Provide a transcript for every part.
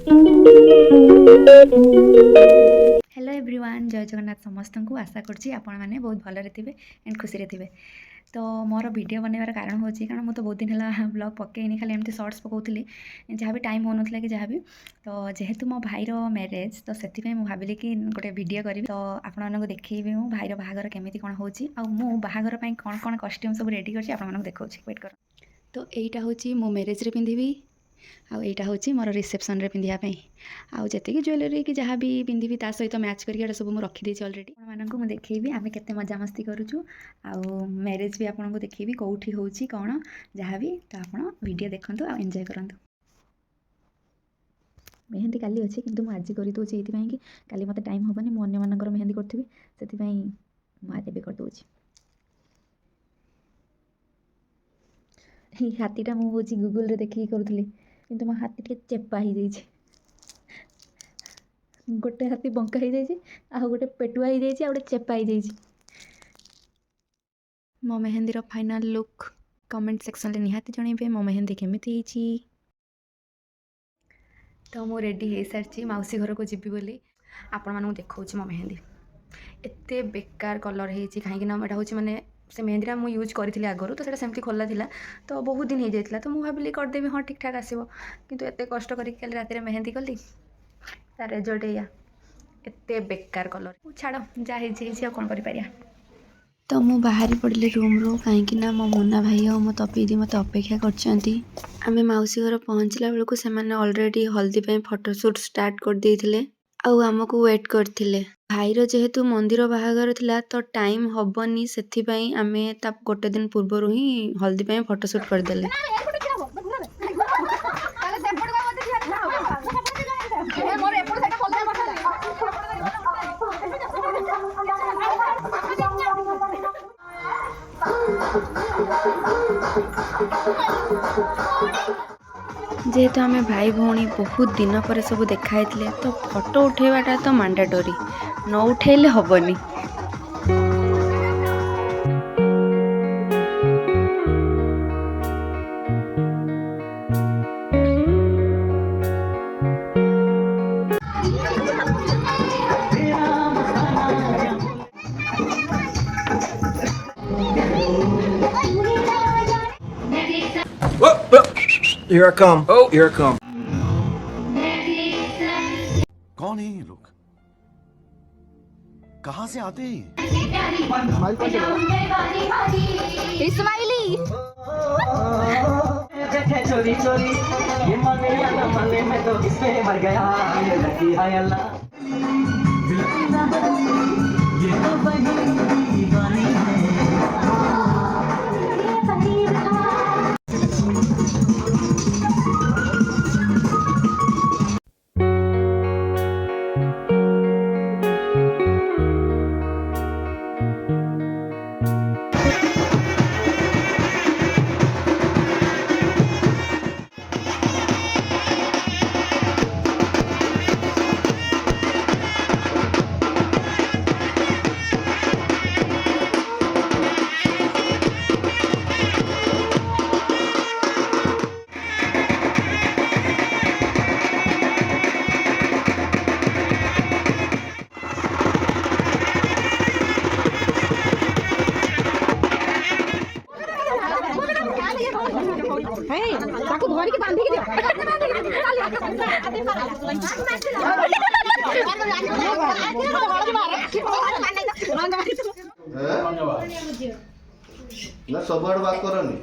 Hello everyone, जय जगन्नाथ समस्त को आशा करुँची आपण मैंने बहुत भलरे थे एंड खुशी थे। तो मोर वीडियो बनवार कारण हूँ कारण मुझे बहुत दिन है ब्लॉग पकईनी खाली एमती सर्ट्स पकाउली जहाँ भी टाइम हो ना कि जहाँ भी तो जेहेतु मो भाईर मैरेज तो से भाविली कि गोटे वीडियो करी तो आपको देखी मो भाईर बाहागर केमी कौन हो बाहागर कौन कौन कस्ट्यूम सब रेडी कर देखा वेट कर। तो यहाँ हूँ मो मैरेज रे पिंधिबी आईटा हूँ मोर रिसेप्शन रे पिंधापी आती ज्वेलरी कि जहाँ भी पिंधि ता सहित मैच करके सब मुझे रखीदे अलरेडी आपको मुझे देखी आम के मजामस्ती करुचु आउ मैरेज भी आपको देखी कौटी हूँ कौन जहाँ भी तो आप वीडियो देखूँ आ एंजॉय करूँ। मेहंदी काली अच्छी किंतु मुझे आज करदे ये काली मत टाइम हेनी मुझे अन्य मेहंदी करी से आज भी करदे। हाथीटा मुझे गूगल रे देखिए करूली किंतु मो हाथी टे चेपा हो जाइए गोटे हाथी बंका हो जाइए आ गोटे पेटुआ हो जाइए आ गोटे चेपा हो जाइए। मो mehndi final look comment section में निहाती जनइबे मो मेहंदी केमिति होइछि। तो मु रेडी हो सारी मौसी घर को जीवी बोली आपण मानू देखा मो मेहंदी एत बेकार कलर होती कहीं हूँ मैंने से मेहंदीटा मुझे यूज करी आगु तो सेमती खोला था तो बहुत दिन हो जाता तो मुझे भाविली करदेवी हाँ ठीक ठाक आसो किंतु एत कष्ट करके रात मेहंदी कली तार रिजल्ट या एत बेकार कलर छाड़ जहाँ कौन कर। तो मु बाहरी पड़े रूम रू कहीं मो मुन्ना भाई और मो तपी दी मत अपेक्षा कर मौसी घर पहुँचला बेलू से अलरेडी हल्दी फोटोशूट स्टार्ट कर देते आउ आमको वेट करते भाईर जेहेतु मंदिर बाहागर थिला तो टाइम हबनी से आमे गोटे दिन पूर्वर ही हल्दी फोटोशूट करदेले। जेहेतु आम भाई भौणी बहुत दिन पर सब देखाई तो फोटो उठेवाटा तो मैंडेटरी न उठेले हबनी। Here I come. Oh, here I come. कौन है ये लोग? कहाँ से आते हैं? इस्माइली चोरी चोरी ये मने में तो इसमें मर गया ये लकी है अल्लाह ये तो बड़ी दीवानी है। ना सब आड़ बात करनी।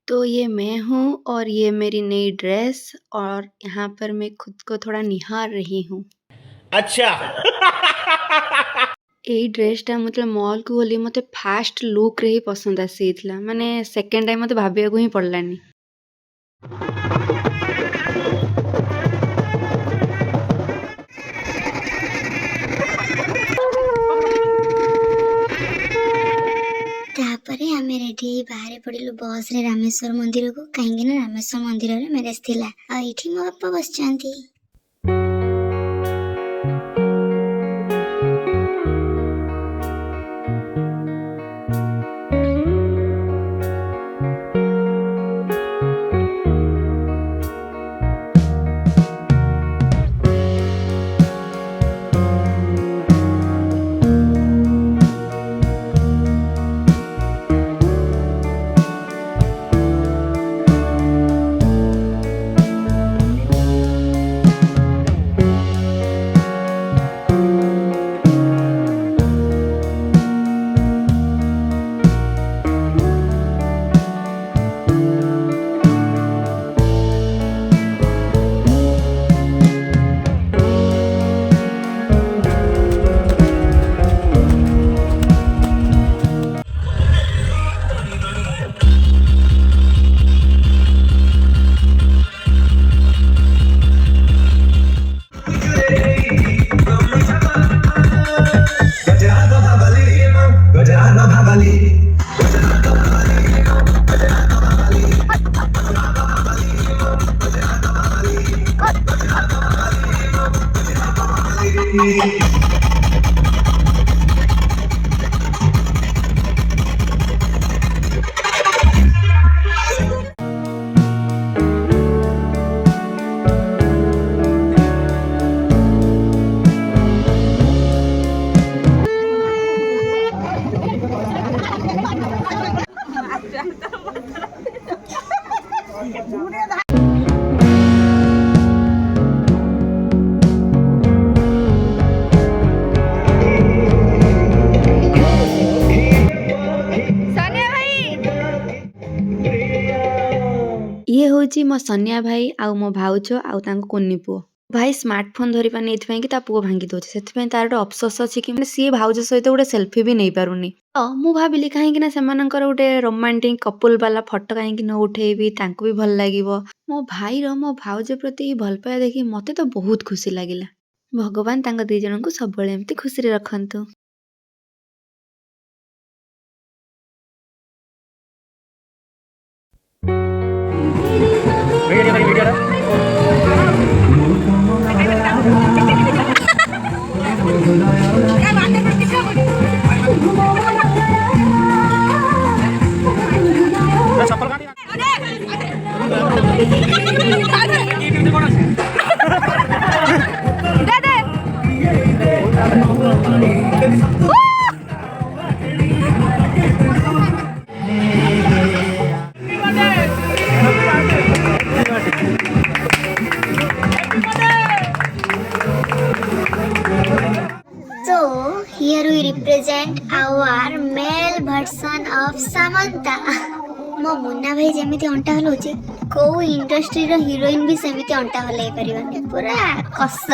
तो ये मैं हूँ और ये मेरी नई ड्रेस और यहाँ पर मैं खुद को थोड़ा निहार रही हूँ। अच्छा। यही ड्रेसटा मतलब मॉल को गली मत फास्ट लुक रे ही पसंद आसी माने सेकेंड टाइम मत भाविया को ही पड़लानी। तापरे आमे रेडी बाहर पड़िलु बस रे रामेश्वर मंदिर को कहीं ना रामेश्वर मंदिर रे मैरेज थिला आ इठी मो बापा बसचंती। ଇଏ ହେଉଛି ମୋ ସନିଆ ଭାଇ ଆଉ ମୋ ଭାଉଜ ଆଉ ତାଙ୍କ କୁନି ପୁଅ। ଭାଇ ସ୍ମାର୍ଟଫୋନ୍ ଧରି ପାରୁନି ଏଥିପାଇଁ କି ତା ପୁଅ ଭାଙ୍ଗି ଦଉଛି, ସେଥିପାଇଁ ତାର ଗୋଟେ ଅଫସୋସ ଅଛି କି ମାନେ ସିଏ ଭାଉଜ ସହିତ ଗୋଟେ ସେଲ୍ଫି ବି ନେଇପାରୁନି। ତ ମୁଁ ଭାବିଲି କାହିଁକି ନା ସେମାନଙ୍କର ଗୋଟେ ରୋମାଣ୍ଟିକ କପୁଲ ବାଲା ଫଟୋ କାହିଁକି ନ ଉଠେଇବି, ତାଙ୍କୁ ବି ଭଲ ଲାଗିବ। ମୋ ଭାଇର ମୋ ଭାଉଜ ପ୍ରତି ଭଲ ପାଇବା ଦେଖି ମତେ ତ ବହୁତ ଖୁସି ଲାଗିଲା। ଭଗବାନ ତାଙ୍କ ଦି ଜଣଙ୍କୁ ସବୁବେଳେ ଏମିତି ଖୁସିରେ ରଖନ୍ତୁ। So here we represent our male version of Samantha. ମୋ ମୁନା ଭାଇ ଯେମିତି ଅଣ୍ଟା ହଲଉଛି କୋଉ ଇଣ୍ଡଷ୍ଟ୍ରିର ହିରୋଇନ ବି ସେମିତି ଅଣ୍ଟା ହଲେଇ ପାରିବନି, ପୁରା କସ।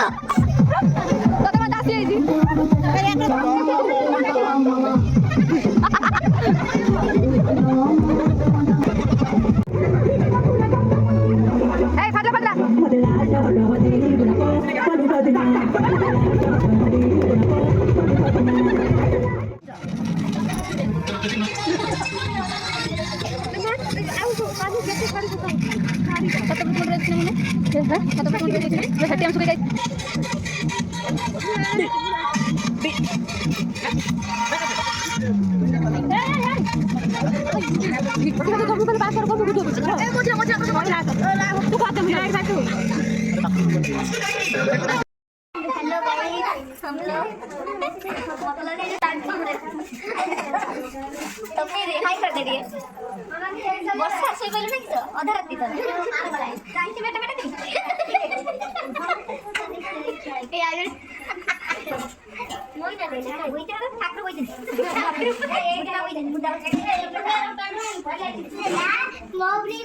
हेलो गाइस, हम लोग तो फिर हाय कर दे रही वर्षा से बोल नहीं तो आधा रात तो काहे के बेटा ए यार मोई ना बेटा वही तेरा ठाकुर वही ठाकुर एक ना वही मुद्दा मोबली